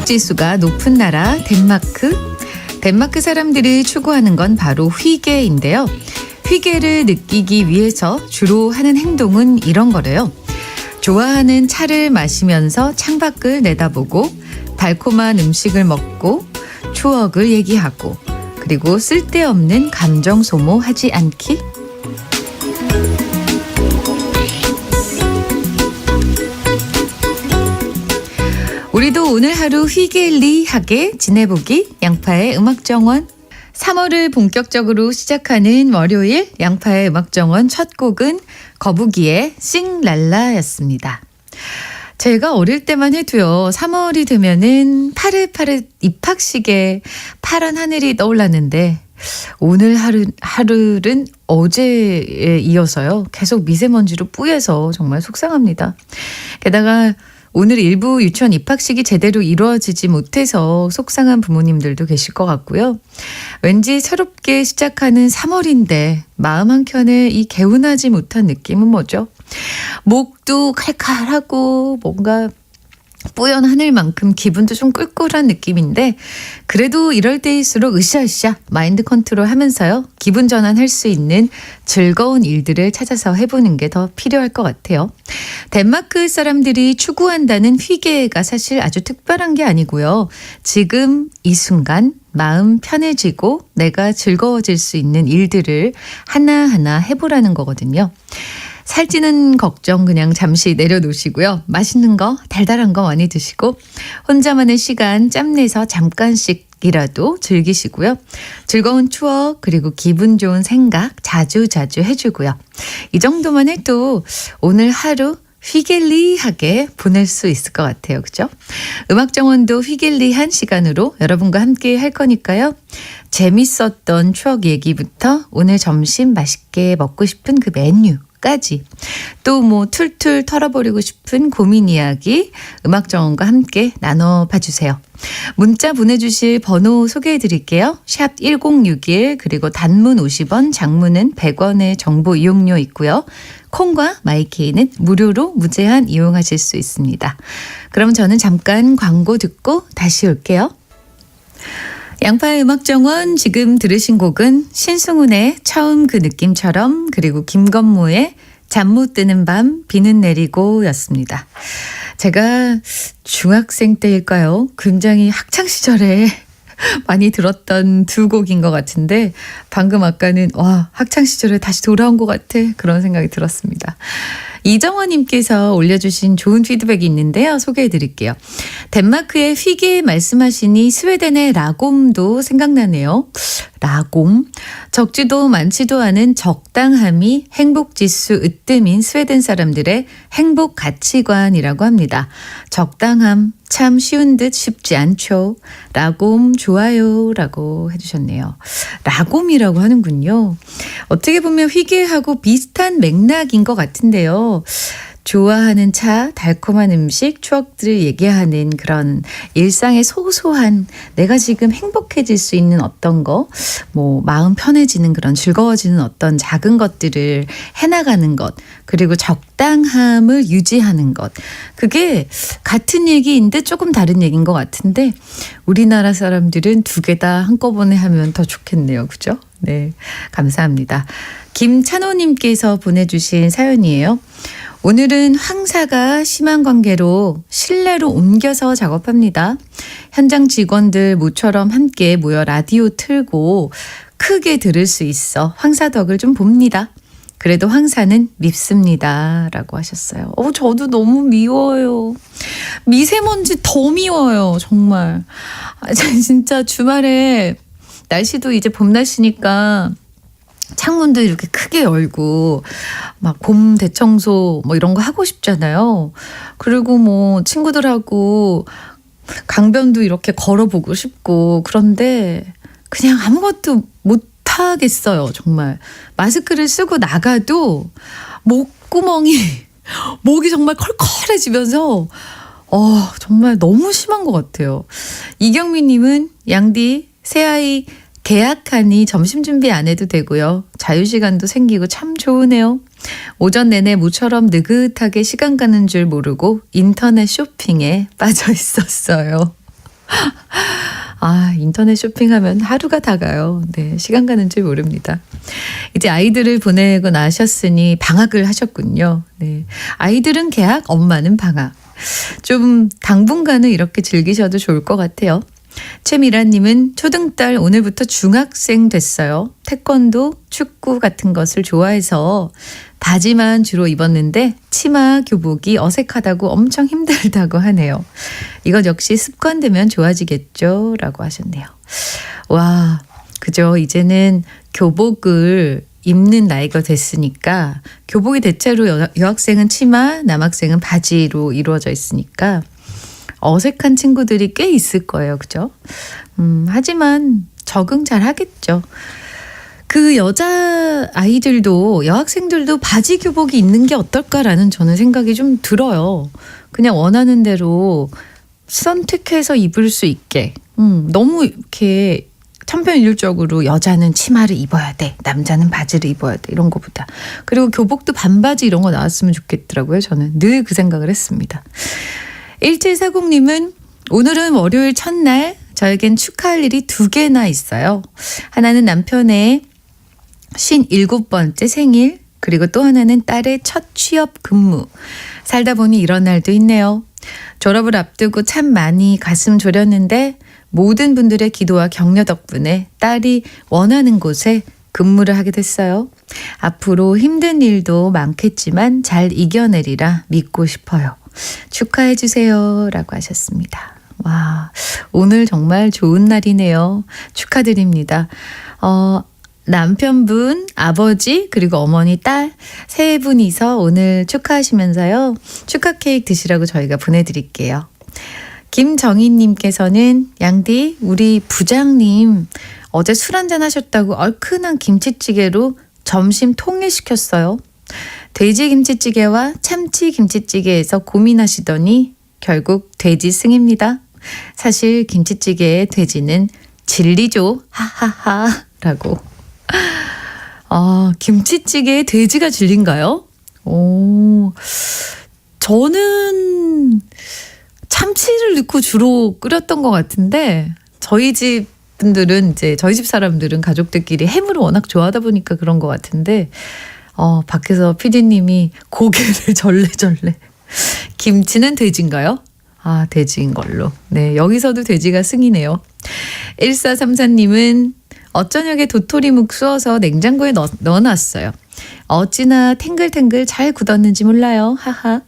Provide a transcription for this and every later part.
지수가 높은 나라 덴마크. 덴마크 사람들이 추구하는 건 바로 휘게인데요. 휘게를 느끼기 위해서 주로 하는 행동은 이런 거래요. 좋아하는 차를 마시면서 창밖을 내다보고 달콤한 음식을 먹고 추억을 얘기하고 그리고 쓸데없는 감정 소모하지 않기. 우리도 오늘 하루 휘게리하게 지내보기 양파의 음악정원. 3월을 본격적으로 시작하는 월요일 양파의 음악정원 첫 곡은 거북이의 싱랄라였습니다. 제가 어릴 때만 해도요. 3월이 되면은 파릇파릇 입학식에 파란 하늘이 떠올랐는데 오늘 하루는 어제에 이어서요. 계속 미세먼지로 뿌예서 정말 속상합니다. 게다가 오늘 일부 유치원 입학식이 제대로 이루어지지 못해서 속상한 부모님들도 계실 것 같고요. 왠지 새롭게 시작하는 3월인데 마음 한켠에 이 개운하지 못한 느낌은 뭐죠? 목도 칼칼하고 뭔가 뿌연 하늘만큼 기분도 좀 꿀꿀한 느낌인데 그래도 이럴 때일수록 으쌰으쌰 마인드 컨트롤 하면서요. 기분 전환할 수 있는 즐거운 일들을 찾아서 해보는 게 더 필요할 것 같아요. 덴마크 사람들이 추구한다는 휘게가 사실 아주 특별한 게 아니고요. 지금 이 순간 마음 편해지고 내가 즐거워질 수 있는 일들을 하나하나 해보라는 거거든요. 살찌는 걱정 그냥 잠시 내려놓으시고요. 맛있는 거, 달달한 거 많이 드시고 혼자만의 시간 짬내서 잠깐씩이라도 즐기시고요. 즐거운 추억 그리고 기분 좋은 생각 자주 해주고요. 이 정도만 해도 오늘 하루 휘겔리하게 보낼 수 있을 것 같아요. 그죠? 음악정원도 휘겔리한 시간으로 여러분과 함께 할 거니까요. 재밌었던 추억 얘기부터 오늘 점심 맛있게 먹고 싶은 그 메뉴 까지 또 뭐 툴툴 털어버리고 싶은 고민 이야기 음악정원과 함께 나눠봐 주세요. 문자 보내주실 번호 소개해 드릴게요. 샵 1061 그리고 단문 50원 장문은 100원의 정보 이용료 있고요. 콩과 마이케이는 무료로 무제한 이용하실 수 있습니다. 그럼 저는 잠깐 광고 듣고 다시 올게요. 양파의 음악정원 지금 들으신 곡은 신승훈의 처음 그 느낌처럼 그리고 김건모의 잠 못 드는 밤 비는 내리고 였습니다. 제가 중학생 때일까요? 굉장히 학창시절에 많이 들었던 두 곡인 것 같은데 방금 아까는 와 학창시절에 다시 돌아온 것 같아 그런 생각이 들었습니다. 이정원님께서 올려주신 좋은 피드백이 있는데요. 소개해 드릴게요. 덴마크의 휘게 말씀하시니 스웨덴의 라곰도 생각나네요. 라곰. 적지도 많지도 않은 적당함이 행복지수 으뜸인 스웨덴 사람들의 행복 가치관이라고 합니다. 적당함 참 쉬운 듯 쉽지 않죠. 라곰 좋아요 라고 해주셨네요. 라곰이라고 하는군요. 어떻게 보면 휘게하고 비슷한 맥락인 것 같은데요. 좋아하는 차, 달콤한 음식, 추억들을 얘기하는 그런 일상의 소소한 내가 지금 행복해질 수 있는 어떤 거, 뭐 마음 편해지는 그런 즐거워지는 어떤 작은 것들을 해나가는 것, 그리고 적당함을 유지하는 것. 그게 같은 얘기인데 조금 다른 얘기인 것 같은데 우리나라 사람들은 두 개 다 한꺼번에 하면 더 좋겠네요. 그죠? 네, 감사합니다. 김찬호님께서 보내주신 사연이에요. 오늘은 황사가 심한 관계로 실내로 옮겨서 작업합니다. 현장 직원들 모처럼 함께 모여 라디오 틀고 크게 들을 수 있어 황사덕을 좀 봅니다. 그래도 황사는 밉습니다. 라고 하셨어요. 저도 너무 미워요. 미세먼지 더 미워요. 정말. 진짜 주말에 날씨도 이제 봄 날씨니까 창문도 이렇게 크게 열고 막 봄 대청소 뭐 이런 거 하고 싶잖아요. 그리고 뭐 친구들하고 강변도 이렇게 걸어보고 싶고 그런데 그냥 아무것도 못 하겠어요. 정말 마스크를 쓰고 나가도 목구멍이 목이 정말 컬컬해지면서 정말 너무 심한 것 같아요. 이경미님은 양디 새아이 개학하니 점심 준비 안 해도 되고요. 자유시간도 생기고 참 좋으네요. 오전 내내 모처럼 느긋하게 시간 가는 줄 모르고 인터넷 쇼핑에 빠져 있었어요. 인터넷 쇼핑하면 하루가 다 가요. 네, 시간 가는 줄 모릅니다. 이제 아이들을 보내고 나셨으니 방학을 하셨군요. 네, 아이들은 개학, 엄마는 방학. 좀 당분간은 이렇게 즐기셔도 좋을 것 같아요. 최미라님은 초등딸 오늘부터 중학생 됐어요. 태권도, 축구 같은 것을 좋아해서 바지만 주로 입었는데 치마, 교복이 어색하다고 엄청 힘들다고 하네요. 이것 역시 습관되면 좋아지겠죠? 라고 하셨네요. 와, 그죠. 이제는 교복을 입는 나이가 됐으니까 교복이 대체로 여학생은 치마, 남학생은 바지로 이루어져 있으니까 어색한 친구들이 꽤 있을 거예요. 그죠? 하지만 적응 잘 하겠죠. 그 여자 아이들도 여학생들도 바지 교복이 있는 게 어떨까라는 저는 생각이 좀 들어요. 그냥 원하는 대로 선택해서 입을 수 있게. 너무 이렇게 천편일률적으로 여자는 치마를 입어야 돼. 남자는 바지를 입어야 돼. 이런 거보다. 그리고 교복도 반바지 이런 거 나왔으면 좋겠더라고요. 저는 늘 그 생각을 했습니다. 1740님은 오늘은 월요일 첫날 저에겐 축하할 일이 2개나 있어요. 하나는 남편의 57번째 생일, 그리고 또 하나는 딸의 첫 취업 근무. 살다 보니 이런 날도 있네요. 졸업을 앞두고 참 많이 가슴 졸였는데 모든 분들의 기도와 격려 덕분에 딸이 원하는 곳에 근무를 하게 됐어요. 앞으로 힘든 일도 많겠지만 잘 이겨내리라 믿고 싶어요. 축하해 주세요. 라고 하셨습니다. 와, 오늘 정말 좋은 날이네요. 축하드립니다. 남편분, 아버지, 그리고 어머니, 딸 세 분이서 오늘 축하하시면서요. 축하 케이크 드시라고 저희가 보내드릴게요. 김정희님께서는 양디, 우리 부장님 어제 술 한잔 하셨다고 얼큰한 김치찌개로 점심 통일시켰어요. 돼지 김치찌개와 참치 김치찌개에서 고민하시더니 결국 돼지 승입니다. 사실 김치찌개의 돼지는 진리죠. 하하하 라고. 김치찌개의 돼지가 진리인가요? 저는 참치를 넣고 주로 끓였던 것 같은데 저희 집 분들은 이제 저희 집 사람들은 가족들끼리 해물을 워낙 좋아하다 보니까 그런 것 같은데 밖에서 PD님이 고개를 절레절레. 김치는 돼지인가요? 돼지인 걸로. 네, 여기서도 돼지가 승이네요. 1434님은 어저녁에 도토리묵 쑤어서 냉장고에 넣어놨어요. 어찌나 탱글탱글 잘 굳었는지 몰라요. 하하.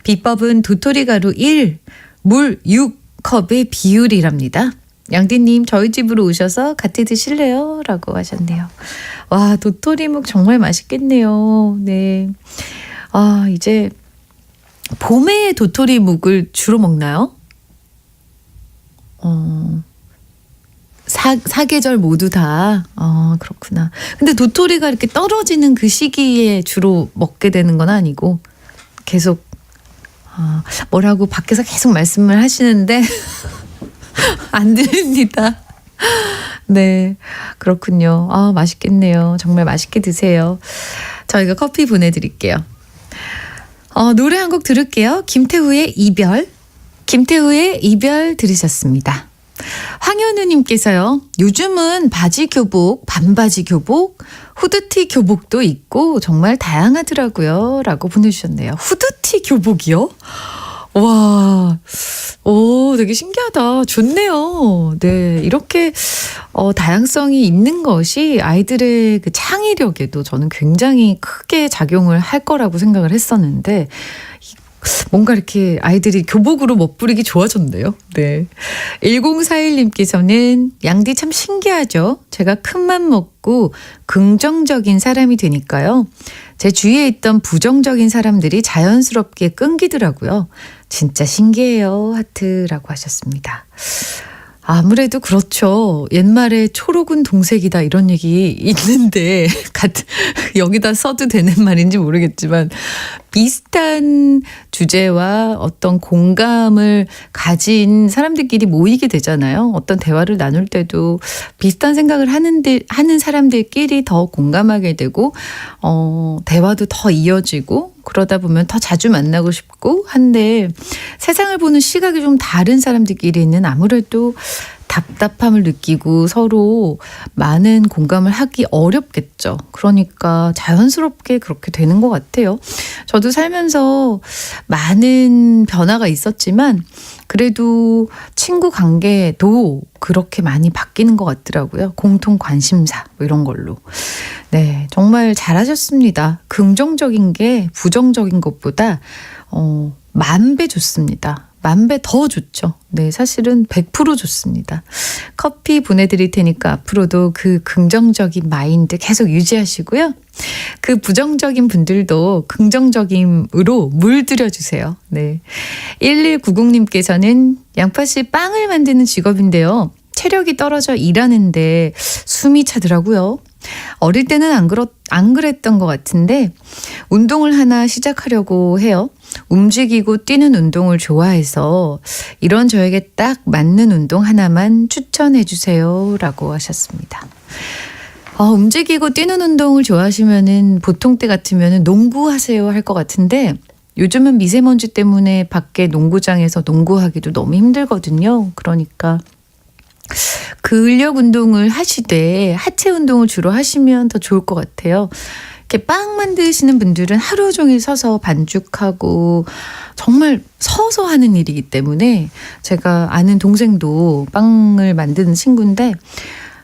비법은 도토리 가루 1, 물 6컵의 비율이랍니다. 양디님 저희 집으로 오셔서 같이 드실래요? 라고 하셨네요. 와, 도토리묵 정말 맛있겠네요. 네. 이제 봄에 도토리묵을 주로 먹나요? 사계절 모두 다. 그렇구나. 근데 도토리가 이렇게 떨어지는 그 시기에 주로 먹게 되는 건 아니고 계속 뭐라고 밖에서 계속 말씀을 하시는데 안 들립니다. 네, 그렇군요. 맛있겠네요. 정말 맛있게 드세요. 저희가 커피 보내드릴게요. 노래 한 곡 들을게요. 김태우의 이별. 김태우의 이별 들으셨습니다. 황현우님께서요. 요즘은 바지 교복, 반바지 교복, 후드티 교복도 있고 정말 다양하더라고요. 라고 보내주셨네요. 후드티 교복이요? 와, 되게 신기하다. 좋네요. 네, 이렇게 다양성이 있는 것이 아이들의 그 창의력에도 저는 굉장히 크게 작용을 할 거라고 생각을 했었는데 뭔가 이렇게 아이들이 교복으로 멋부리기 좋아졌네요. 네. 1041님께서는 양디 참 신기하죠. 제가 큰맘 먹고 긍정적인 사람이 되니까요. 제 주위에 있던 부정적인 사람들이 자연스럽게 끊기더라고요. 진짜 신기해요. 하트라고 하셨습니다. 아무래도 그렇죠. 옛말에 초록은 동색이다 이런 얘기 있는데 여기다 써도 되는 말인지 모르겠지만 비슷한 주제와 어떤 공감을 가진 사람들끼리 모이게 되잖아요. 어떤 대화를 나눌 때도 비슷한 생각을 하는 사람들끼리 더 공감하게 되고 대화도 더 이어지고 그러다 보면 더 자주 만나고 싶고 한데 세상을 보는 시각이 좀 다른 사람들끼리는 아무래도 답답함을 느끼고 서로 많은 공감을 하기 어렵겠죠. 그러니까 자연스럽게 그렇게 되는 것 같아요. 저도 살면서 많은 변화가 있었지만 그래도 친구 관계도 그렇게 많이 바뀌는 것 같더라고요. 공통 관심사 뭐 이런 걸로. 네, 정말 잘하셨습니다. 긍정적인 게 부정적인 것보다 10,000배 좋습니다. 10,000배 더 좋죠. 네, 사실은 100% 좋습니다. 커피 보내드릴 테니까 앞으로도 그 긍정적인 마인드 계속 유지하시고요. 그 부정적인 분들도 긍정적임으로 물들여 주세요. 네. 1190님께서는 양파씨 빵을 만드는 직업인데요. 체력이 떨어져 일하는데 숨이 차더라고요. 어릴 때는 안 그랬던 것 같은데 운동을 하나 시작하려고 해요. 움직이고 뛰는 운동을 좋아해서 이런 저에게 딱 맞는 운동 하나만 추천해 주세요 라고 하셨습니다. 움직이고 뛰는 운동을 좋아하시면은 보통 때 같으면은 농구하세요 할 것 같은데 요즘은 미세먼지 때문에 밖에 농구장에서 농구하기도 너무 힘들거든요. 그러니까 근력 운동을 하시되 하체 운동을 주로 하시면 더 좋을 것 같아요. 이렇게 빵 만드시는 분들은 하루 종일 서서 반죽하고 정말 서서 하는 일이기 때문에 제가 아는 동생도 빵을 만드는 친구인데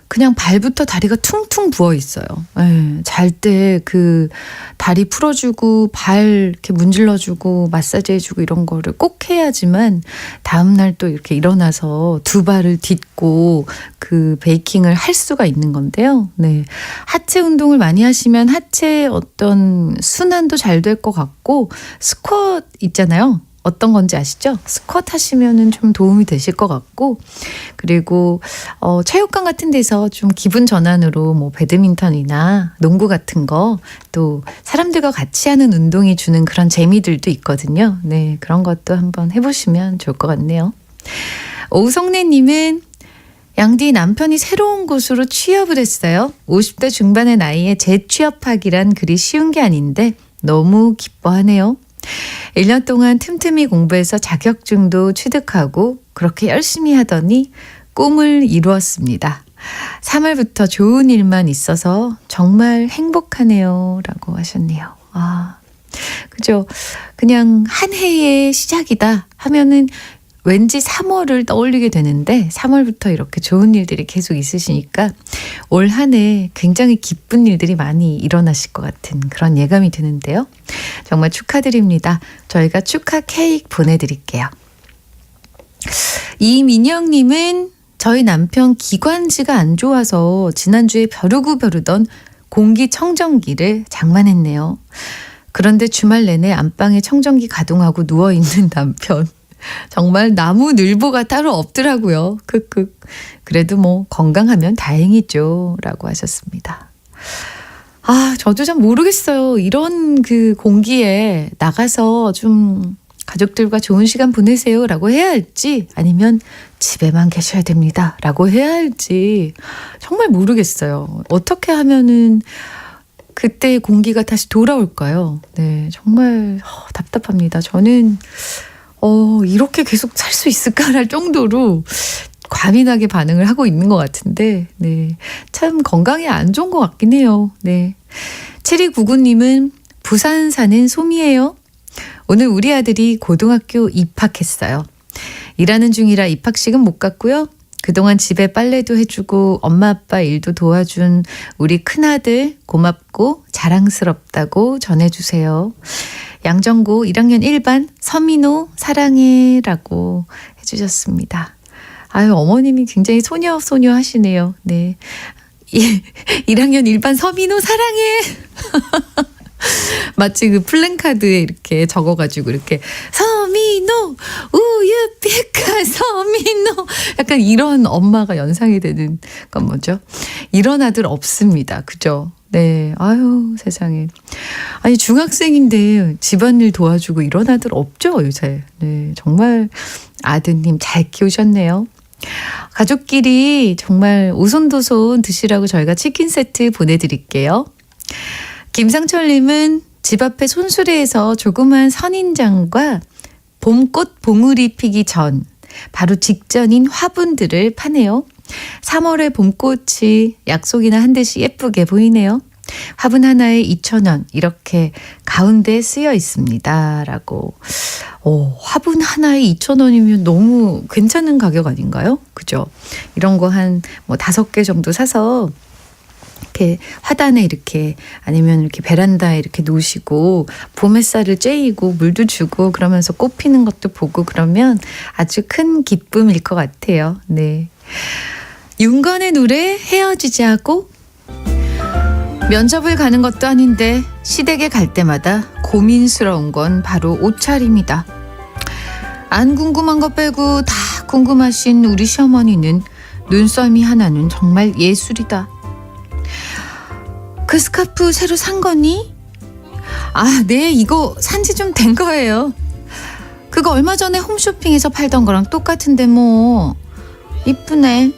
그냥 발부터 다리가 퉁퉁 부어 있어요. 잘 때 그 다리 풀어주고 발 이렇게 문질러주고 마사지해주고 이런 거를 꼭 해야지만 다음날 또 이렇게 일어나서 두 발을 딛고 그 베이킹을 할 수가 있는 건데요. 네, 하체 운동을 많이 하시면 하체 어떤 순환도 잘 될 것 같고 스쿼트 있잖아요. 어떤 건지 아시죠? 스쿼트 하시면은 좀 도움이 되실 것 같고 그리고 체육관 같은 데서 좀 기분 전환으로 뭐 배드민턴이나 농구 같은 거 또 사람들과 같이 하는 운동이 주는 그런 재미들도 있거든요. 네, 그런 것도 한번 해보시면 좋을 것 같네요. 오성래님은 양디 남편이 새로운 곳으로 취업을 했어요. 50대 중반의 나이에 재취업하기란 그리 쉬운 게 아닌데 너무 기뻐하네요. 1년 동안 틈틈이 공부해서 자격증도 취득하고 그렇게 열심히 하더니 꿈을 이루었습니다. 3월부터 좋은 일만 있어서 정말 행복하네요 라고 하셨네요. 그죠? 그냥 한 해의 시작이다 하면은 왠지 3월을 떠올리게 되는데 3월부터 이렇게 좋은 일들이 계속 있으시니까 올 한 해 굉장히 기쁜 일들이 많이 일어나실 것 같은 그런 예감이 드는데요. 정말 축하드립니다. 저희가 축하 케이크 보내드릴게요. 이민영님은 저희 남편 기관지가 안 좋아서 지난주에 벼르고 벼르던 공기청정기를 장만했네요. 그런데 주말 내내 안방에 청정기 가동하고 누워있는 남편. 정말 나무 늘보가 따로 없더라고요. 크크. 그래도 뭐 건강하면 다행이죠. 라고 하셨습니다. 저도 잘 모르겠어요. 이런 그 공기에 나가서 좀 가족들과 좋은 시간 보내세요 라고 해야 할지 아니면 집에만 계셔야 됩니다 라고 해야 할지 정말 모르겠어요. 어떻게 하면은 그때의 공기가 다시 돌아올까요? 네, 정말 답답합니다. 저는 이렇게 계속 살 수 있을까랄 정도로 과민하게 반응을 하고 있는 것 같은데, 네. 참 건강에 안 좋은 것 같긴 해요. 네. 7299님은 부산 사는 소미예요. 오늘 우리 아들이 고등학교 입학했어요. 일하는 중이라 입학식은 못 갔고요. 그동안 집에 빨래도 해주고 엄마 아빠 일도 도와준 우리 큰아들 고맙고 자랑스럽다고 전해주세요. 양정고 1학년 1반 서민호 사랑해 라고 해주셨습니다. 어머님이 굉장히 소녀 하시네요. 네. 1학년 1반 서민호 사랑해. 마치 그 플랜카드에 이렇게 적어가지고 이렇게 서민호 우유 피카 서민호 약간 이런 엄마가 연상이 되는 건 뭐죠? 이런 아들 없습니다. 그죠? 네. 아유 세상에. 아니 중학생인데 집안일 도와주고 이런 아들 없죠 요새. 네. 정말 아드님 잘 키우셨네요. 가족끼리 정말 오손도손 드시라고 저희가 치킨 세트 보내드릴게요. 김상철님은 집 앞에 손수레에서 조그만 선인장과 봄꽃 봉우리 피기 전 바로 직전인 화분들을 파네요. 3월의 봄꽃이 약속이나 한 듯이 예쁘게 보이네요. 화분 하나에 2,000원 이렇게 가운데 쓰여 있습니다. 라고. 화분 하나에 2,000원이면 너무 괜찮은 가격 아닌가요? 그죠? 이런 거 한 뭐 5개 정도 사서 이렇게 화단에 이렇게 아니면 이렇게 베란다에 이렇게 놓으시고 봄 햇살을 쬐이고 물도 주고 그러면서 꽃 피는 것도 보고 그러면 아주 큰 기쁨일 것 같아요. 네. 윤건의 노래 헤어지자고. 면접을 가는 것도 아닌데 시댁에 갈 때마다 고민스러운 건 바로 옷차림이다. 안 궁금한 거 빼고 다 궁금하신 우리 시어머니는 눈썰미 하나는 정말 예술이다. 그 스카프 새로 산 거니? 아, 네, 이거 산지 좀 된 거예요. 그거 얼마 전에 홈쇼핑에서 팔던 거랑 똑같은데 뭐. 이쁘네.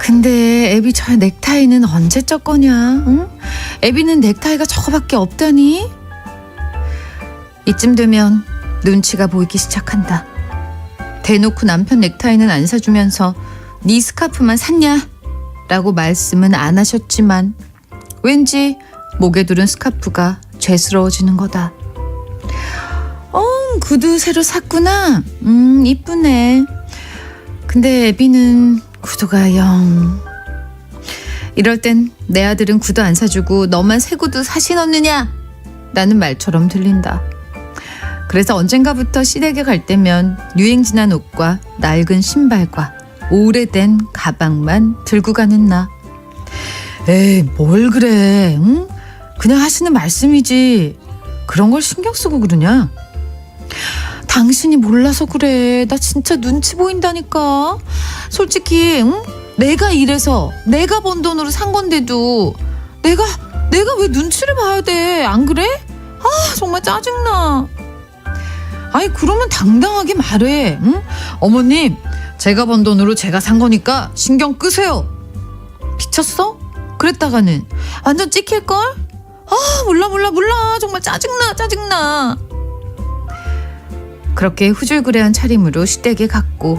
근데 애비 저 넥타이는 언제 적 거냐? 응? 애비는 넥타이가 저거밖에 없다니? 이쯤 되면 눈치가 보이기 시작한다. 대놓고 남편 넥타이는 안 사주면서 네 스카프만 샀냐? 라고 말씀은 안 하셨지만 왠지 목에 두른 스카프가 죄스러워지는 거다. 구두 새로 샀구나. 이쁘네. 근데 애비는 구두가 영. 이럴 땐 내 아들은 구두 안 사주고 너만 새 구두 사 신었느냐? 라는 말처럼 들린다. 그래서 언젠가부터 시댁에 갈 때면 유행 지난 옷과 낡은 신발과 오래된 가방만 들고 가는 나. 에이, 뭘 그래? 응? 그냥 하시는 말씀이지. 그런 걸 신경 쓰고 그러냐? 당신이 몰라서 그래. 나 진짜 눈치 보인다니까. 솔직히 응? 내가 일해서 내가 번 돈으로 산 건데도 내가 왜 눈치를 봐야 돼? 안 그래? 아 정말 짜증나. 아니 그러면 당당하게 말해. 응? 어머님 제가 번 돈으로 제가 산 거니까 신경 끄세요. 미쳤어? 그랬다가는 완전 찍힐걸? 아 몰라 정말 짜증나. 그렇게 후줄그레한 차림으로 시댁에 갔고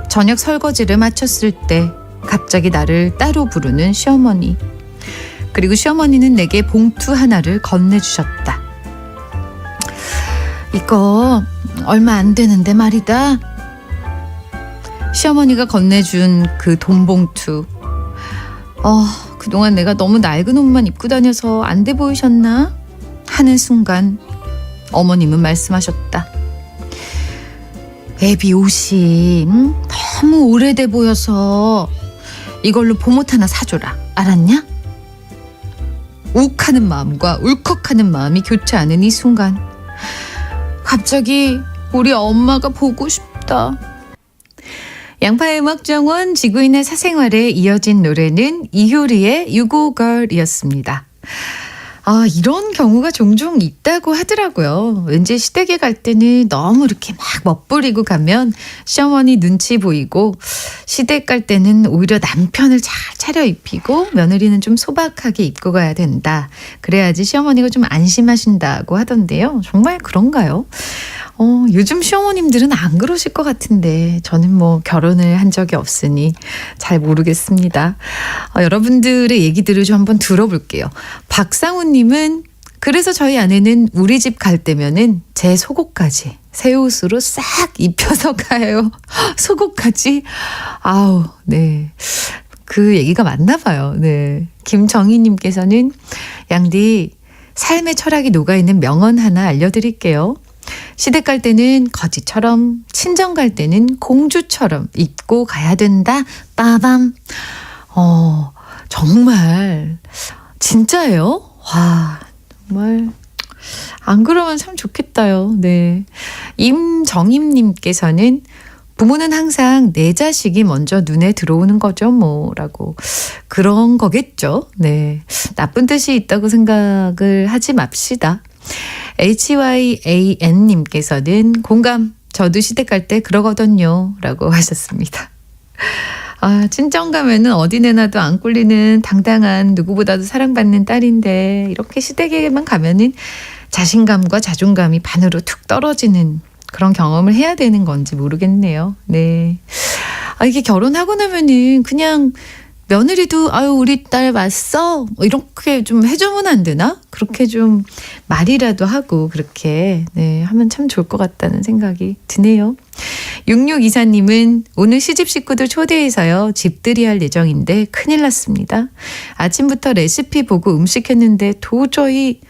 저녁 설거지를 마쳤을 때 갑자기 나를 따로 부르는 시어머니. 그리고 시어머니는 내게 봉투 하나를 건네주셨다. 이거 얼마 안 되는데 말이다. 시어머니가 건네준 그 돈 봉투. 그동안 내가 너무 낡은 옷만 입고 다녀서 안 돼 보이셨나? 하는 순간 어머님은 말씀하셨다. 애비 옷이 너무 오래돼 보여서 이걸로 봄옷 하나 사줘라. 알았냐? 욱하는 마음과 울컥하는 마음이 교차하는 이 순간 갑자기 우리 엄마가 보고 싶다. 양파의 음악정원 지구인의 사생활에 이어진 노래는 이효리의 You Go Girl이었습니다. 아, 이런 경우가 종종 있다고 하더라고요. 왠지 시댁에 갈 때는 너무 이렇게 막 멋부리고 가면 시어머니 눈치 보이고 시댁 갈 때는 오히려 남편을 잘 차려입히고 며느리는 좀 소박하게 입고 가야 된다. 그래야지 시어머니가 좀 안심하신다고 하던데요. 정말 그런가요? 요즘 시어머님들은 안 그러실 것 같은데 저는 뭐 결혼을 한 적이 없으니 잘 모르겠습니다. 여러분들의 얘기들을 좀 한번 들어볼게요. 박상우님은 그래서 저희 아내는 우리 집 갈 때면은 제 속옷까지 새 옷으로 싹 입혀서 가요. 속옷까지? 아우, 네. 그 얘기가 맞나 봐요. 네. 김정희님께서는 양디 삶의 철학이 녹아있는 명언 하나 알려드릴게요. 시댁 갈 때는 거지처럼, 친정 갈 때는 공주처럼 입고 가야 된다. 빠밤. 정말 진짜예요? 와, 정말 안 그러면 참 좋겠다요. 네. 임정임님께서는 부모는 항상 내 자식이 먼저 눈에 들어오는 거죠, 뭐, 라고. 그런 거겠죠. 네. 나쁜 뜻이 있다고 생각을 하지 맙시다. HYAN님께서는 공감, 저도 시댁 갈 때 그러거든요, 라고 하셨습니다. 아, 친정 가면은 어디 내놔도 안 꿀리는 당당한 누구보다도 사랑받는 딸인데 이렇게 시댁에만 가면은 자신감과 자존감이 반으로 툭 떨어지는 그런 경험을 해야 되는 건지 모르겠네요. 네. 아, 이게 결혼하고 나면은 그냥 며느리도 아유 우리 딸 왔어 이렇게 좀 해주면 안 되나? 그렇게 좀 말이라도 하고 그렇게 네, 하면 참 좋을 것 같다는 생각이 드네요. 6624님은 오늘 시집 식구들 초대해서요. 집들이 할 예정인데 큰일 났습니다. 아침부터 레시피 보고 음식했는데 도저히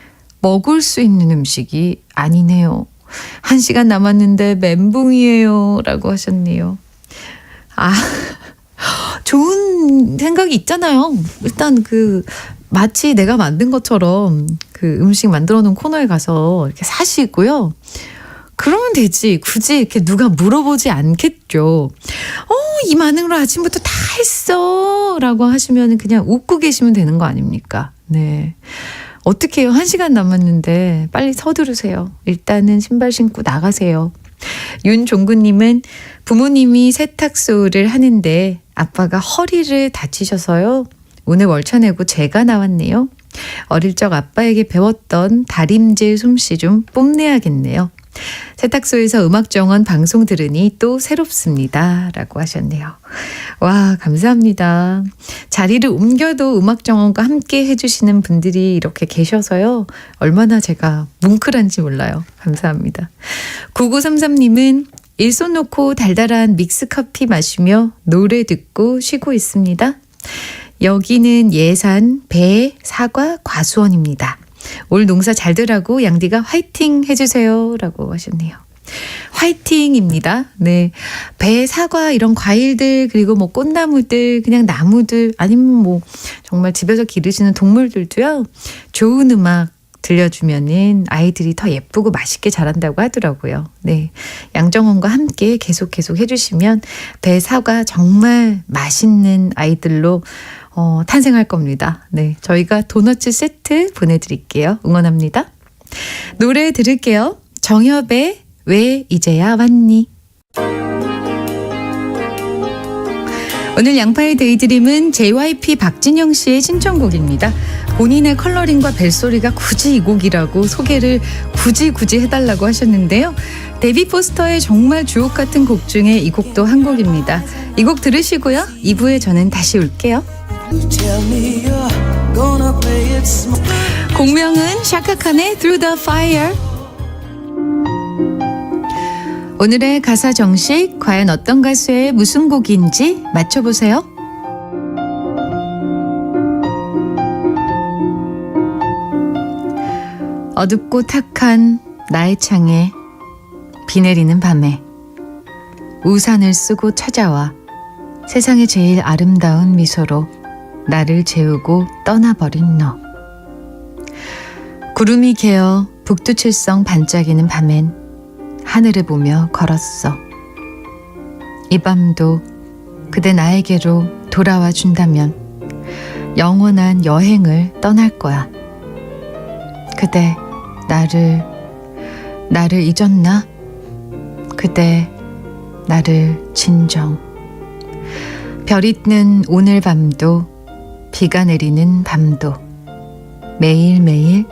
먹을 수 있는 음식이 아니네요. 1시간 남았는데 멘붕이에요. 라고 하셨네요. 아, 좋은 생각이 있잖아요. 일단 마치 내가 만든 것처럼 그 음식 만들어 놓은 코너에 가서 이렇게 사시고요. 그러면 되지. 굳이 이렇게 누가 물어보지 않겠죠. 이 많은 걸 아침부터 다 했어. 라고 하시면 그냥 웃고 계시면 되는 거 아닙니까? 네. 어떻게 해요? 1시간 남았는데 빨리 서두르세요. 일단은 신발 신고 나가세요. 윤종구님은 부모님이 세탁소를 하는데 아빠가 허리를 다치셔서요. 오늘 월차 내고 제가 나왔네요. 어릴 적 아빠에게 배웠던 다림질 솜씨 좀 뽐내야겠네요. 세탁소에서 음악정원 방송 들으니 또 새롭습니다. 라고 하셨네요. 와, 감사합니다. 자리를 옮겨도 음악정원과 함께 해주시는 분들이 이렇게 계셔서요. 얼마나 제가 뭉클한지 몰라요. 감사합니다. 9933님은 일손 놓고 달달한 믹스커피 마시며 노래 듣고 쉬고 있습니다. 여기는 예산, 배, 사과, 과수원입니다. 올 농사 잘되라고 양디가 화이팅 해주세요. 라고 하셨네요. 화이팅입니다. 네. 배, 사과 이런 과일들 그리고 뭐 꽃나무들 그냥 나무들 아니면 뭐 정말 집에서 기르시는 동물들도요. 좋은 음악 들려주면은 아이들이 더 예쁘고 맛있게 자란다고 하더라고요. 네. 양정원과 함께 계속 해주시면 배, 사과 정말 맛있는 아이들로 탄생할 겁니다. 네, 저희가 도너츠 세트 보내드릴게요. 응원합니다. 노래 들을게요. 정엽의 왜 이제야 왔니? 오늘 양파의 데이드림은 JYP 박진영 씨의 신청곡입니다. 본인의 컬러링과 벨소리가 굳이 이 곡이라고 소개를 굳이 해달라고 하셨는데요. 데뷔 포스터의 정말 주옥 같은 곡 중에 이 곡도 한 곡입니다. 이 곡 들으시고요. 2부에 저는 다시 올게요. 곡명은 샤카칸의 Through the Fire. 오늘의 가사 정식 과연 어떤 가수의 무슨 곡인지 맞춰보세요. 어둡고 탁한 나의 창에 비 내리는 밤에 우산을 쓰고 찾아와 세상에 제일 아름다운 미소로 나를 재우고 떠나버린 너. 구름이 개어 북두칠성 반짝이는 밤엔 하늘을 보며 걸었어. 이 밤도 그대 나에게로 돌아와 준다면 영원한 여행을 떠날 거야. 그대 나를 잊었나? 그대 나를 진정. 별 있는 오늘 밤도 비가 내리는 밤도 매일매일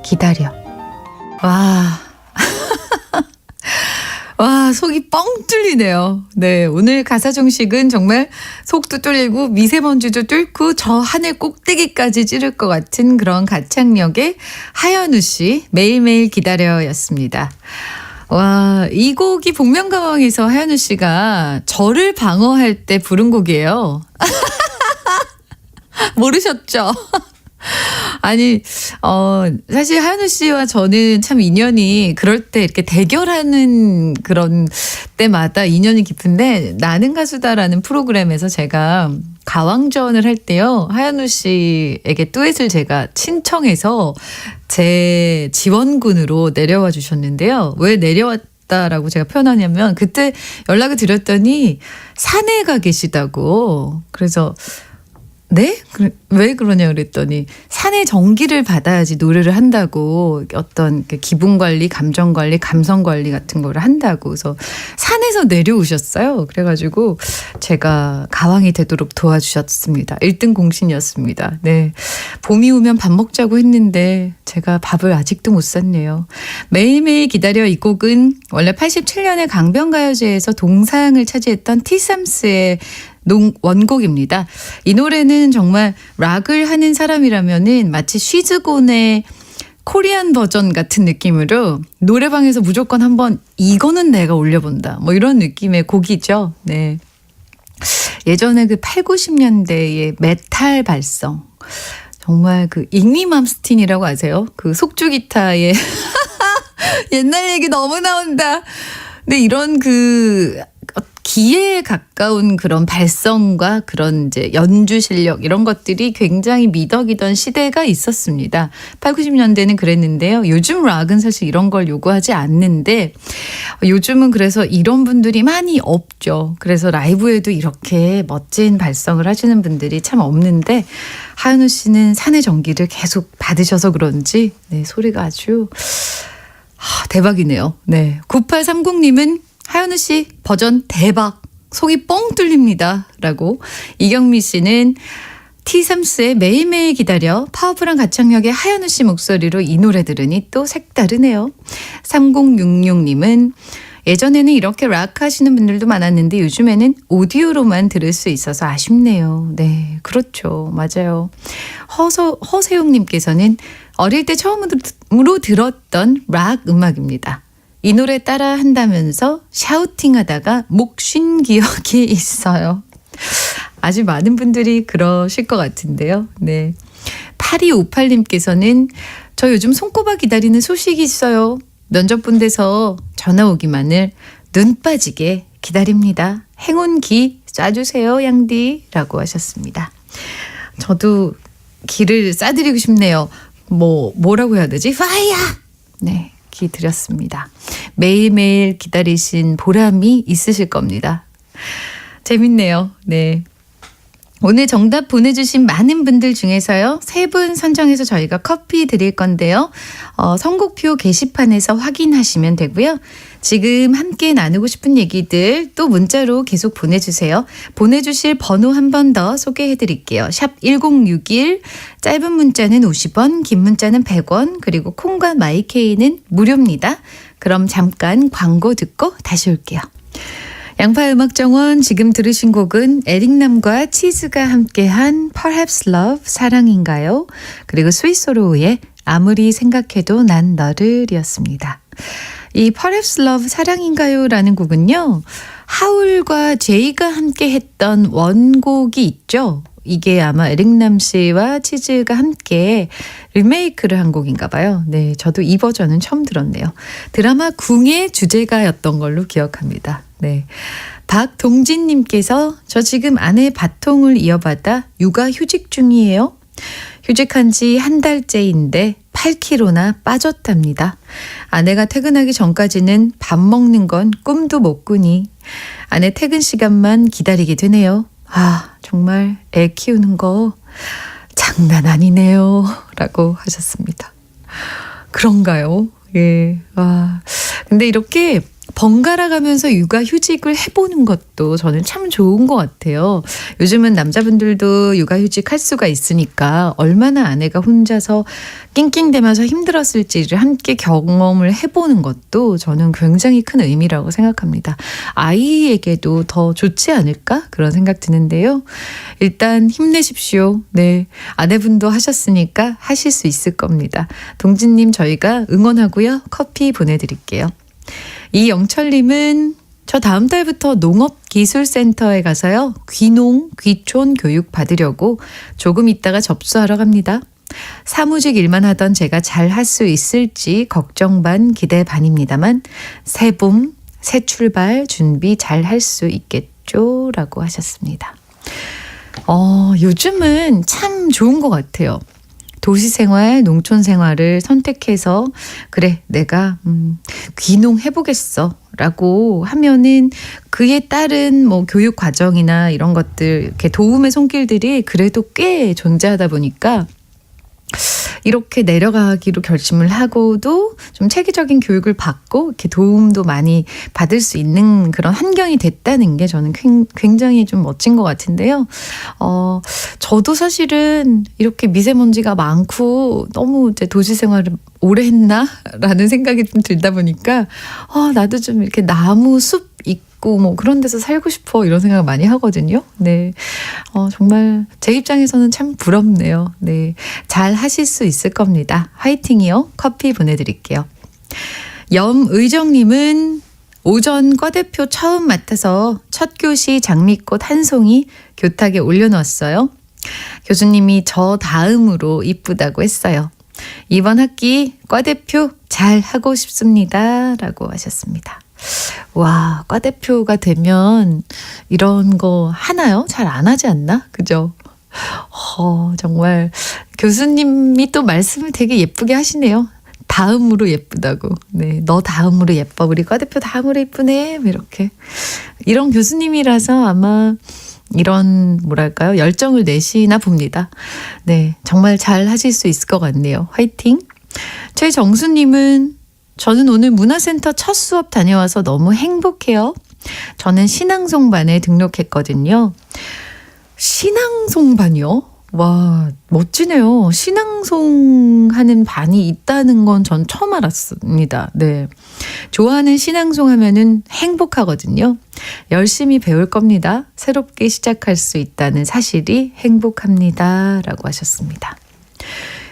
기다려. 와, 속이 뻥 뚫리네요. 네, 오늘 가사 정식은 정말 속도 뚫리고 미세먼지도 뚫고 저 하늘 꼭대기까지 찌를 것 같은 그런 가창력의 하현우 씨 매일매일 기다려였습니다. 와, 이 곡이 복면가왕에서 하현우 씨가 저를 방어할 때 부른 곡이에요. 모르셨죠? 아니, 사실 하현우 씨와 저는 참 인연이 그럴 때 이렇게 대결하는 그런 때마다 인연이 깊은데 나는 가수다라는 프로그램에서 제가 가왕전을 할 때요. 하현우 씨에게 듀엣을 제가 신청해서 제 지원군으로 내려와 주셨는데요. 왜 내려왔 싶다라고 제가 표현하냐면 그때 연락을 드렸더니 산에 가 계시다고. 그래서 네? 왜 그러냐 그랬더니 산의 전기를 받아야지 노래를 한다고 어떤 기분 관리, 감정 관리, 감성 관리 같은 거를 한다고. 그래서 산에서 내려오셨어요. 그래가지고 제가 가왕이 되도록 도와주셨습니다. 1등 공신이었습니다. 네. 봄이 오면 밥 먹자고 했는데 제가 밥을 아직도 못 샀네요. 매일매일 기다려 이 곡은 원래 87년에 강변가요제에서 동상을 차지했던 티삼스의 원곡입니다. 이 노래는 정말 락을 하는 사람이라면은 마치 쉬즈곤의 코리안 버전 같은 느낌으로 노래방에서 무조건 한번 이거는 내가 올려본다. 뭐 이런 느낌의 곡이죠. 네. 예전에 그 8, 90년대의 메탈 발성. 정말 그 잉리 맘스틴이라고 아세요? 그 속주 기타의 옛날 얘기 너무 나온다. 근데 이런 그 기에 가까운 그런 발성과 그런 이제 연주 실력 이런 것들이 굉장히 미덕이던 시대가 있었습니다. 8, 90년대는 그랬는데요. 요즘 락은 사실 이런 걸 요구하지 않는데 요즘은 그래서 이런 분들이 많이 없죠. 그래서 라이브에도 이렇게 멋진 발성을 하시는 분들이 참 없는데 하은우 씨는 산의 전기를 계속 받으셔서 그런지 네, 소리가 아주 대박이네요. 네, 9830님은 하연우 씨 버전 대박. 속이 뻥 뚫립니다. 라고. 이경미 씨는 T3스의 매일매일 기다려 파워풀한 가창력의 하연우 씨 목소리로 이 노래 들으니 또 색다르네요. 3066님은 예전에는 이렇게 락 하시는 분들도 많았는데 요즘에는 오디오로만 들을 수 있어서 아쉽네요. 네, 그렇죠. 맞아요. 허세용님께서는 어릴 때 처음으로 들었던 락 음악입니다. 이 노래 따라 한다면서 샤우팅하다가 목 쉰 기억이 있어요. 아주 많은 분들이 그러실 것 같은데요. 네. 8258님께서는 저 요즘 손꼽아 기다리는 소식이 있어요. 면접 본 데서 전화 오기만을 눈 빠지게 기다립니다. 행운기 쏴주세요 양디라고 하셨습니다. 저도 기를 쏴드리고 싶네요. 뭐라고 해야 되지? 파이어! 네. 드렸습니다. 매일매일 기다리신 보람이 있으실 겁니다. 재밌네요. 네. 오늘 정답 보내주신 많은 분들 중에서요. 3분 선정해서 저희가 커피 드릴 건데요. 선곡표 게시판에서 확인하시면 되고요. 지금 함께 나누고 싶은 얘기들 또 문자로 계속 보내주세요. 보내주실 번호 한 번 더 소개해드릴게요. 샵 1061, 짧은 문자는 50원, 긴 문자는 100원, 그리고 콩과 마이케이는 무료입니다. 그럼 잠깐 광고 듣고 다시 올게요. 양파음악정원 지금 들으신 곡은 에릭남과 치즈가 함께한 Perhaps Love 사랑인가요? 그리고 스위스로우의 아무리 생각해도 난 너를 이었습니다. 이 Perhaps Love 사랑인가요? 라는 곡은요. 하울과 제이가 함께 했던 원곡이 있죠. 이게 아마 에릭남 씨와 치즈가 함께 리메이크를 한 곡인가 봐요. 네, 저도 이 버전은 처음 들었네요. 드라마 궁의 주제가였던 걸로 기억합니다. 네, 박동진님께서 저 지금 아내 바통을 이어받아 육아휴직 중이에요. 휴직한 지 한 달째인데 8kg나 빠졌답니다. 아내가 퇴근하기 전까지는 밥 먹는 건 꿈도 못 꾸니 아내 퇴근 시간만 기다리게 되네요. 아, 정말 애 키우는 거 장난 아니네요. 라고 하셨습니다. 그런가요? 예. 와. 근데 이렇게 번갈아 가면서 육아휴직을 해보는 것도 저는 참 좋은 것 같아요. 요즘은 남자분들도 육아휴직 할 수가 있으니까 얼마나 아내가 혼자서 낑낑대면서 힘들었을지를 함께 경험을 해보는 것도 저는 굉장히 큰 의미라고 생각합니다. 아이에게도 더 좋지 않을까? 그런 생각 드는데요. 일단 힘내십시오. 네, 아내분도 하셨으니까 하실 수 있을 겁니다. 동진님 저희가 응원하고요. 커피 보내드릴게요. 이영철님은 저 다음 달부터 농업기술센터에 가서요. 귀촌 교육 받으려고 조금 있다가 접수하러 갑니다. 사무직 일만 하던 제가 잘 할 수 있을지 걱정 반 기대 반입니다만 새 봄, 새 출발 준비 잘 할 수 있겠죠? 라고 하셨습니다. 요즘은 참 좋은 것 같아요. 도시 생활, 농촌 생활을 선택해서 그래 내가 귀농해보겠어 라고 하면은 그에 따른 뭐 교육 과정이나 이런 것들 이렇게 도움의 손길들이 그래도 꽤 존재하다 보니까 이렇게 내려가기로 결심을 하고도 좀 체계적인 교육을 받고 이렇게 도움도 많이 받을 수 있는 그런 환경이 됐다는 게 저는 굉장히 좀 멋진 것 같은데요. 저도 사실은 이렇게 미세먼지가 많고 너무 이제 도시 생활을 오래 했나라는 생각이 좀 들다 보니까 나도 좀 이렇게 나무 숲 있고 뭐 그런 데서 살고 싶어 이런 생각을 많이 하거든요. 네, 정말 제 입장에서는 참 부럽네요. 네, 잘 하실 수 있을 겁니다. 화이팅이요. 커피 보내드릴게요. 염의정님은 오전 과대표 처음 맡아서 첫 교시 장미꽃 한 송이 교탁에 올려놓았어요. 교수님이 저 다음으로 이쁘다고 했어요. 이번 학기 과대표 잘 하고 싶습니다. 라고 하셨습니다. 와, 과대표가 되면 이런 거 하나요? 잘 안 하지 않나? 그죠? 정말 교수님이 또 말씀을 되게 예쁘게 하시네요. 다음으로 예쁘다고. 네, 너 다음으로 예뻐. 우리 과대표 다음으로 예쁘네. 이렇게. 이런 교수님이라서 아마 이런 뭐랄까요? 열정을 내시나 봅니다. 네, 정말 잘 하실 수 있을 것 같네요. 화이팅! 최정수님은 저는 오늘 문화센터 첫 수업 다녀와서 너무 행복해요. 저는 신앙송반에 등록했거든요. 신앙송반이요? 와, 멋지네요. 신앙송 하는 반이 있다는 건 전 처음 알았습니다. 네. 좋아하는 신앙송 하면은 행복하거든요. 열심히 배울 겁니다. 새롭게 시작할 수 있다는 사실이 행복합니다. 라고 하셨습니다.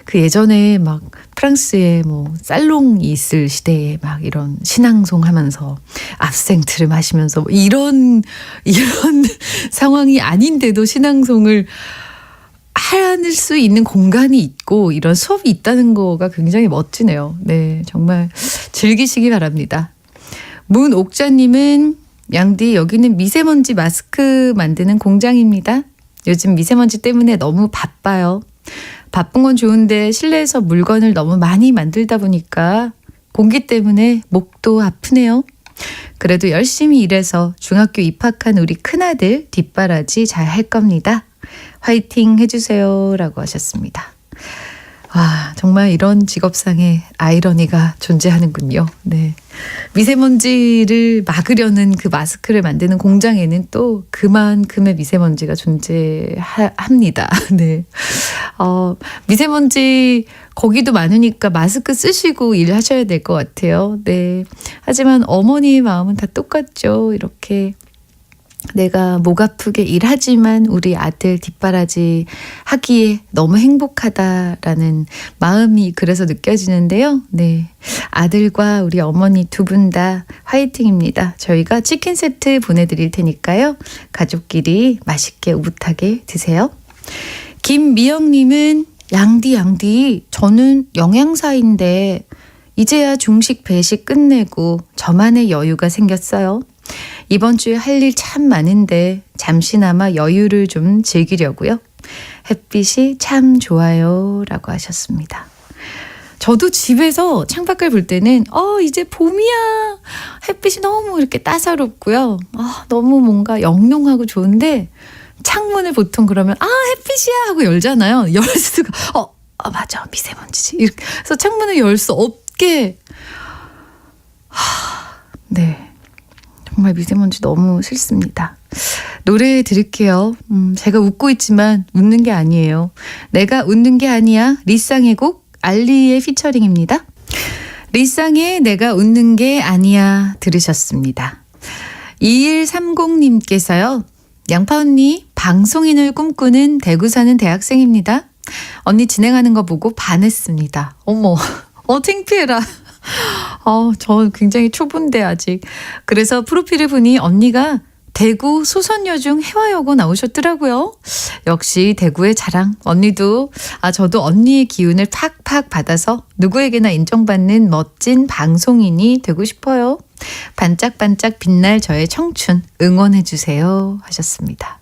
그 예전에 막 프랑스에 뭐 살롱이 있을 시대에 막 이런 신앙송 하면서 압생트를 마시면서 뭐 이런 상황이 아닌데도 신앙송을 할 수 있는 공간이 있고 이런 수업이 있다는 거가 굉장히 멋지네요. 네, 정말 즐기시기 바랍니다. 문옥자님은 양디 여기는 미세먼지 마스크 만드는 공장입니다. 요즘 미세먼지 때문에 너무 바빠요. 바쁜 건 좋은데 실내에서 물건을 너무 많이 만들다 보니까 공기 때문에 목도 아프네요. 그래도 열심히 일해서 중학교 입학한 우리 큰아들 뒷바라지 잘 할 겁니다. 화이팅 해주세요 라고 하셨습니다. 와, 정말 이런 직업상의 아이러니가 존재하는군요. 네. 미세먼지를 막으려는 그 마스크를 만드는 공장에는 또 그만큼의 미세먼지가 존재합니다. 네. 미세먼지 거기도 많으니까 마스크 쓰시고 일하셔야 될 것 같아요. 네. 하지만 어머니의 마음은 다 똑같죠. 이렇게 내가 목 아프게 일하지만 우리 아들 뒷바라지 하기에 너무 행복하다라는 마음이 그래서 느껴지는데요. 네, 아들과 우리 어머니 두 분 다 화이팅입니다. 저희가 치킨 세트 보내드릴 테니까요. 가족끼리 맛있게 오붓하게 드세요. 김미영님은 양디 저는 영양사인데 이제야 중식 배식 끝내고 저만의 여유가 생겼어요. 이번 주에 할 일 참 많은데 잠시나마 여유를 좀 즐기려고요. 햇빛이 참 좋아요 라고 하셨습니다. 저도 집에서 창밖을 볼 때는 이제 봄이야. 햇빛이 너무 이렇게 따사롭고요. 너무 뭔가 영롱하고 좋은데 창문을 보통 그러면 햇빛이야 하고 열잖아요. 열 수가 맞아 미세먼지지. 이렇게 그래서 창문을 열 수 없게 네. 정말 미세먼지 너무 싫습니다. 노래 들을게요. 제가 웃고 있지만 웃는 게 아니에요. 내가 웃는 게 아니야. 리쌍의 곡 알리의 피처링입니다. 리쌍의 내가 웃는 게 아니야 들으셨습니다. 2130님께서요. 양파 언니 방송인을 꿈꾸는 대구 사는 대학생입니다. 언니 진행하는 거 보고 반했습니다. 어머 창피해라. 저 굉장히 초보인데 아직. 그래서 프로필을 보니 언니가 대구 소선여중 해화여고 나오셨더라고요. 역시 대구의 자랑. 언니도 저도 언니의 기운을 팍팍 받아서 누구에게나 인정받는 멋진 방송인이 되고 싶어요. 반짝반짝 빛날 저의 청춘 응원해 주세요 하셨습니다.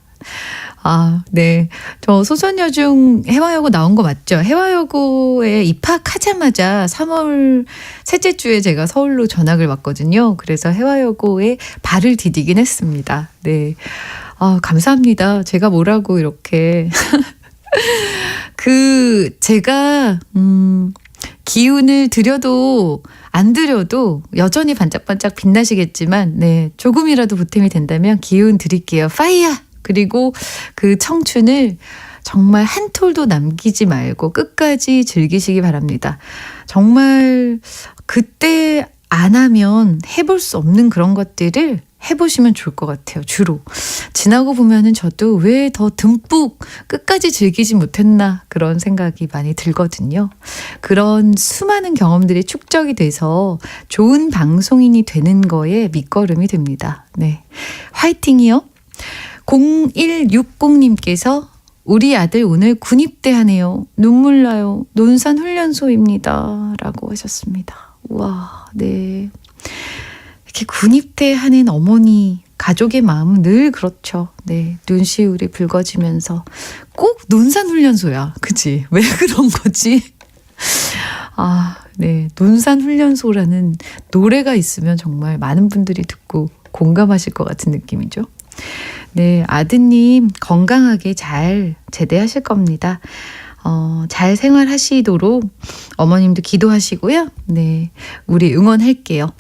네. 저 소선여중 해화여고 나온 거 맞죠? 해화여고에 입학하자마자 3월 셋째 주에 제가 서울로 전학을 왔거든요. 그래서 해화여고에 발을 디디긴 했습니다. 네. 감사합니다. 제가 뭐라고 이렇게. 제가, 기운을 드려도 안 드려도 여전히 반짝반짝 빛나시겠지만, 네. 조금이라도 보탬이 된다면 기운 드릴게요. 파이어! 그리고 그 청춘을 정말 한 톨도 남기지 말고 끝까지 즐기시기 바랍니다. 정말 그때 안 하면 해볼 수 없는 그런 것들을 해보시면 좋을 것 같아요. 주로. 지나고 보면은 저도 왜 더 듬뿍 끝까지 즐기지 못했나 그런 생각이 많이 들거든요. 그런 수많은 경험들이 축적이 돼서 좋은 방송인이 되는 거에 밑거름이 됩니다. 네. 화이팅이요. 0160님께서 우리 아들 오늘 군입대 하네요. 눈물 나요. 논산훈련소입니다. 라고 하셨습니다. 우와, 네. 이렇게 군입대 하는 어머니, 가족의 마음은 늘 그렇죠. 네. 눈시울이 붉어지면서 꼭 논산훈련소야. 그치? 왜 그런 거지? 네. 논산훈련소라는 노래가 있으면 정말 많은 분들이 듣고 공감하실 것 같은 느낌이죠. 네, 아드님 건강하게 잘 제대하실 겁니다. 잘 생활하시도록 어머님도 기도하시고요. 네, 우리 응원할게요.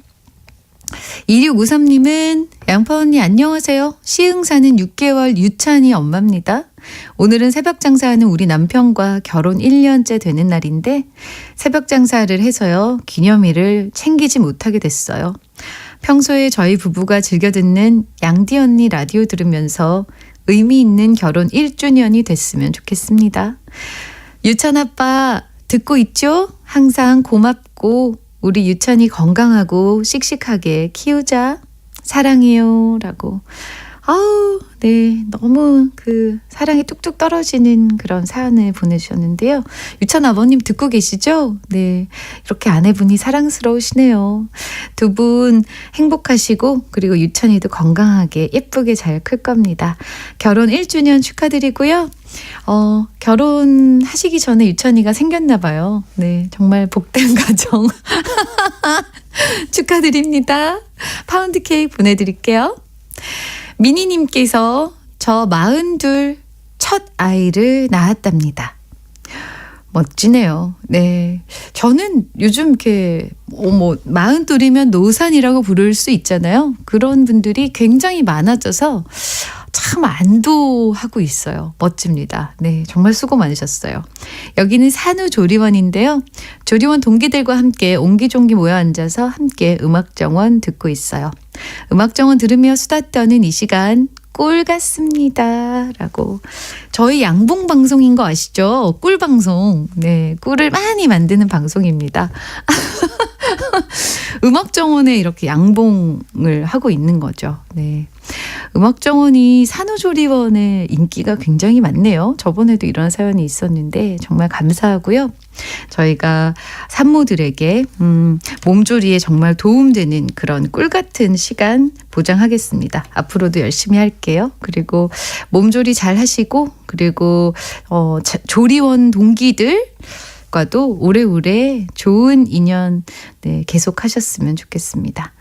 2653님은 양파 언니 안녕하세요. 시흥 사는 6개월 유찬이 엄마입니다. 오늘은 새벽 장사하는 우리 남편과 결혼 1년째 되는 날인데 새벽 장사를 해서요. 기념일을 챙기지 못하게 됐어요. 평소에 저희 부부가 즐겨 듣는 양디 언니 라디오 들으면서 의미 있는 결혼 1주년이 됐으면 좋겠습니다. 유찬 아빠 듣고 있죠? 항상 고맙고 우리 유찬이 건강하고 씩씩하게 키우자. 사랑해요. 라고. 네. 너무 사랑이 뚝뚝 떨어지는 그런 사연을 보내주셨는데요. 유찬 아버님 듣고 계시죠? 네. 이렇게 아내분이 사랑스러우시네요. 두 분 행복하시고 그리고 유찬이도 건강하게 예쁘게 잘 클 겁니다. 결혼 1주년 축하드리고요. 결혼하시기 전에 유찬이가 생겼나 봐요. 네. 정말 복된 가정. 축하드립니다. 파운드 케이크 보내드릴게요. 미니님께서 저 42 첫 아이를 낳았답니다. 멋지네요. 네. 저는 요즘 이렇게 42이면 노산이라고 부를 수 있잖아요. 그런 분들이 굉장히 많아져서 참 안도하고 있어요. 멋집니다. 네, 정말 수고 많으셨어요. 여기는 산후조리원인데요. 조리원 동기들과 함께 옹기종기 모여 앉아서 함께 음악정원 듣고 있어요. 음악정원 들으며 수다 떠는 이 시간 꿀 같습니다. 라고. 저희 양봉 방송인 거 아시죠? 꿀 방송. 네, 꿀을 많이 만드는 방송입니다. 음악정원에 이렇게 양봉을 하고 있는 거죠. 네. 음악정원이 산후조리원의 인기가 굉장히 많네요. 저번에도 이런 사연이 있었는데 정말 감사하고요. 저희가 산모들에게 몸조리에 정말 도움되는 그런 꿀같은 시간 보장하겠습니다. 앞으로도 열심히 할게요. 그리고 몸조리 잘 하시고 그리고 조리원 동기들과도 오래오래 좋은 인연 계속 하셨으면 좋겠습니다.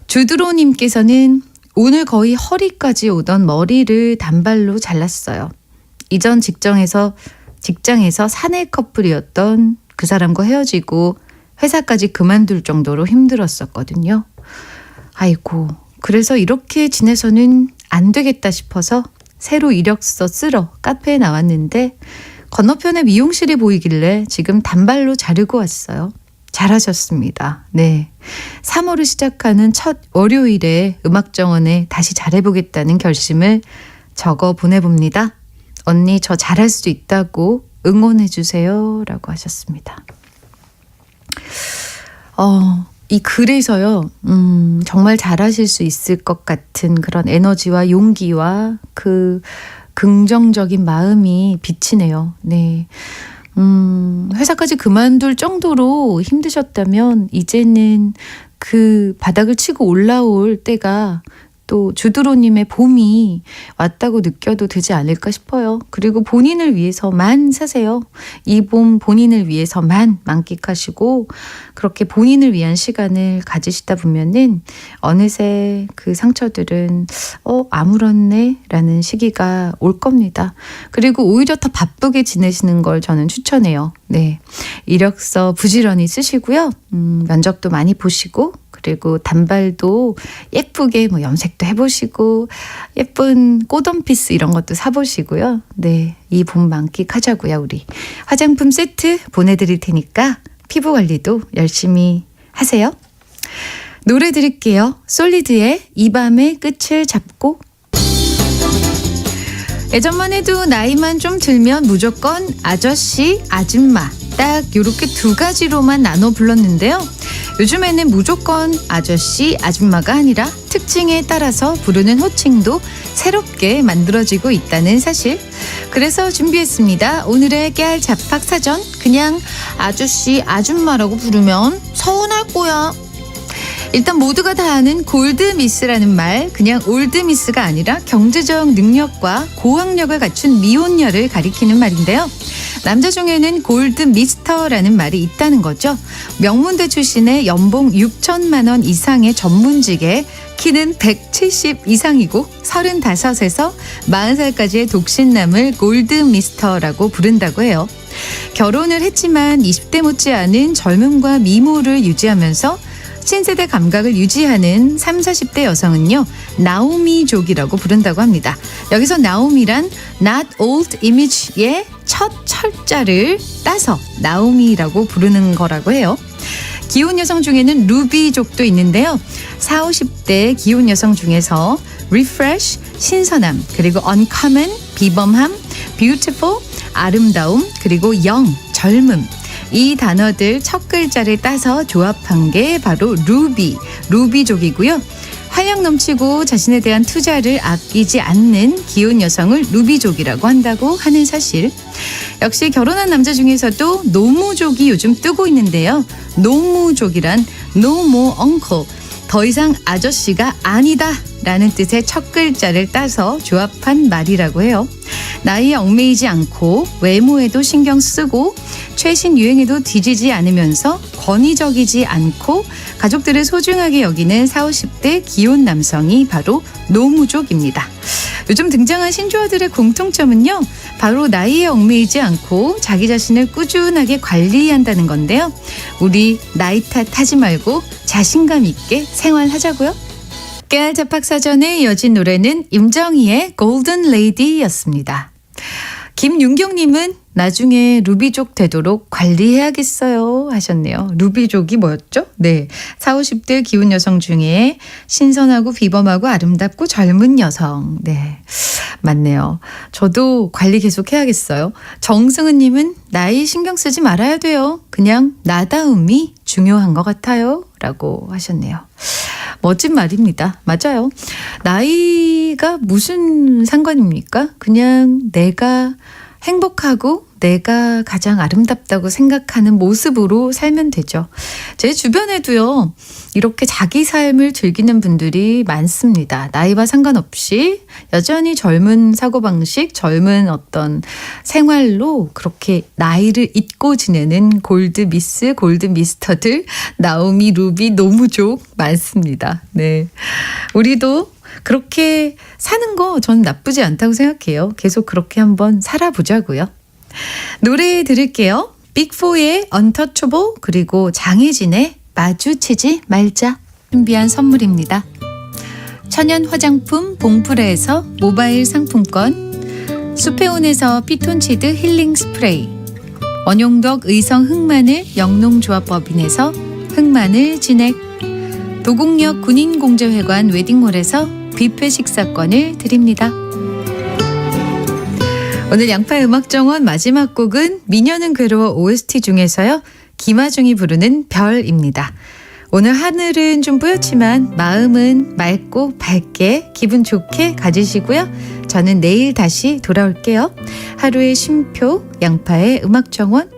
주드로님께서는 오늘 거의 허리까지 오던 머리를 단발로 잘랐어요. 이전 직장에서 사내 커플이었던 그 사람과 헤어지고 회사까지 그만둘 정도로 힘들었었거든요. 아이고, 그래서 이렇게 지내서는 안 되겠다 싶어서 새로 이력서 쓰러 카페에 나왔는데 건너편에 미용실이 보이길래 지금 단발로 자르고 왔어요. 잘하셨습니다. 네. 3월을 시작하는 첫 월요일에 음악정원에 다시 잘해보겠다는 결심을 적어 보내봅니다. 언니 저 잘할 수 있다고 응원해주세요. 라고 하셨습니다. 이 글에서요. 정말 잘하실 수 있을 것 같은 그런 에너지와 용기와 그 긍정적인 마음이 비치네요. 네. 회사까지 그만둘 정도로 힘드셨다면 이제는 그 바닥을 치고 올라올 때가 또 주드로님의 봄이 왔다고 느껴도 되지 않을까 싶어요. 그리고 본인을 위해서만 사세요. 이 봄 본인을 위해서만 만끽하시고 그렇게 본인을 위한 시간을 가지시다 보면은 어느새 그 상처들은 아물었네 라는 시기가 올 겁니다. 그리고 오히려 더 바쁘게 지내시는 걸 저는 추천해요. 네, 이력서 부지런히 쓰시고요. 면접도 많이 보시고 그리고 단발도 예쁘게 뭐 염색도 해보시고 예쁜 꽃원피스 이런 것도 사보시고요. 네, 이 봄 만끽하자고요. 우리 화장품 세트 보내드릴 테니까 피부 관리도 열심히 하세요. 노래 드릴게요. 솔리드의 이 밤의 끝을 잡고. 예전만 해도 나이만 좀 들면 무조건 아저씨, 아줌마 딱 이렇게 두 가지로만 나눠 불렀는데요. 요즘에는 무조건 아저씨, 아줌마가 아니라 특징에 따라서 부르는 호칭도 새롭게 만들어지고 있다는 사실. 그래서 준비했습니다. 오늘의 깨알 잡학 사전. 그냥 아저씨, 아줌마라고 부르면 서운할 거야. 일단 모두가 다 아는 골드미스라는 말, 그냥 올드미스가 아니라 경제적 능력과 고학력을 갖춘 미혼녀를 가리키는 말인데요. 남자 중에는 골드미스터라는 말이 있다는 거죠. 명문대 출신의 연봉 6천만 원 이상의 전문직에 키는 170 이상이고 35에서 40살까지의 독신남을 골드미스터라고 부른다고 해요. 결혼을 했지만 20대 못지않은 젊음과 미모를 유지하면서 신세대 감각을 유지하는 30, 40대 여성은요, 나오미족이라고 부른다고 합니다. 여기서 나오미란 not old image의 첫 철자를 따서 나오미라고 부르는 거라고 해요. 기혼 여성 중에는 루비족도 있는데요. 40, 50대 기혼 여성 중에서 refresh, 신선함, 그리고 uncommon, 비범함, beautiful, 아름다움, 그리고 young, 젊음. 이 단어들 첫 글자를 따서 조합한 게 바로 루비족이고요. 활력 넘치고 자신에 대한 투자를 아끼지 않는 기혼 여성을 루비족이라고 한다고 하는 사실. 역시 결혼한 남자 중에서도 노무족이 요즘 뜨고 있는데요. 노무족이란 no more uncle, 더 이상 아저씨가 아니다 라는 뜻의 첫 글자를 따서 조합한 말이라고 해요. 나이에 얽매이지 않고 외모에도 신경 쓰고 최신 유행에도 뒤지지 않으면서 권위적이지 않고 가족들을 소중하게 여기는 40, 50대 기혼 남성이 바로 노무족입니다. 요즘 등장한 신조어들의 공통점은요, 바로 나이에 얽매이지 않고 자기 자신을 꾸준하게 관리한다는 건데요. 우리 나이 탓하지 말고 자신감 있게 생활하자고요. 깨알 잡학 사전에 이어진 노래는 임정희의 골든 레이디였습니다. 김윤경님은 나중에 루비족 되도록 관리해야겠어요 하셨네요. 루비족이 뭐였죠? 네, 40, 50대 기혼 여성 중에 신선하고 비범하고 아름답고 젊은 여성. 네, 맞네요. 저도 관리 계속 해야겠어요. 정승은님은 나이 신경 쓰지 말아야 돼요. 그냥 나다움이 중요한 것 같아요 라고 하셨네요. 멋진 말입니다. 맞아요. 나이가 무슨 상관입니까? 그냥 내가 행복하고 내가 가장 아름답다고 생각하는 모습으로 살면 되죠. 제 주변에도요, 이렇게 자기 삶을 즐기는 분들이 많습니다. 나이와 상관없이 여전히 젊은 사고방식, 젊은 어떤 생활로 그렇게 나이를 잊고 지내는 골드미스, 골드미스터들, 나오미, 루비, 노무족 많습니다. 네, 우리도 그렇게 사는 거 전 나쁘지 않다고 생각해요. 계속 그렇게 한번 살아보자고요. 노래 들을게요. 빅4의 Untouchable, 그리고 장혜진의 마주치지 말자 준비한 선물입니다. 천연 화장품 봉프레에서 모바일 상품권, 수페온에서 피톤치드 힐링 스프레이, 원용덕 의성 흑마늘 영농조합법인에서 흑마늘 진액, 도곡역 군인공제회관 웨딩몰에서 뷔페 식사권을 드립니다. 오늘 양파의 음악정원 마지막 곡은 미녀는 괴로워 OST 중에서요, 김하중이 부르는 별입니다. 오늘 하늘은 좀 뿌옇지만 마음은 맑고 밝게 기분 좋게 가지시고요. 저는 내일 다시 돌아올게요. 하루의 쉼표 양파의 음악정원.